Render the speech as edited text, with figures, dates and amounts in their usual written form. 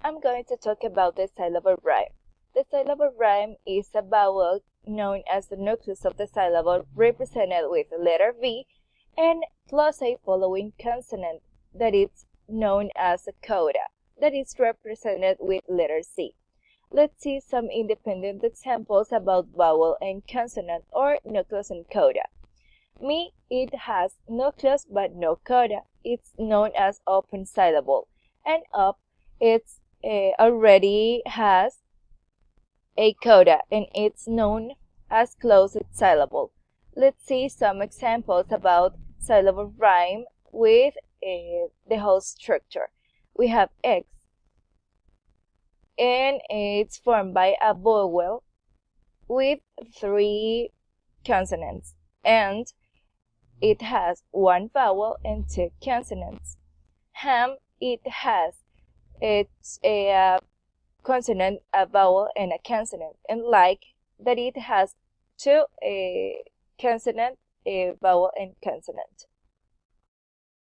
I'm going to talk about the syllable rhyme. The syllable rhyme is a vowel known as the nucleus of the syllable, represented with the letter V and plus a following consonant that is known as a coda, that is represented with letter C. Let's see some independent examples about vowel and consonant, or nucleus and coda. Me, it has nucleus but no coda. It's known as open syllable. And up, it's already has a coda and it's known as closed syllable. Let's see some examples about syllable rhyme with the whole structure. We have X, and it's formed by a vowel with 3 consonants, and it has 1 vowel and 2 consonants. Ham, it has it's a consonant, a vowel, and a consonant, and like that it has 2 consonant, a vowel, and consonant.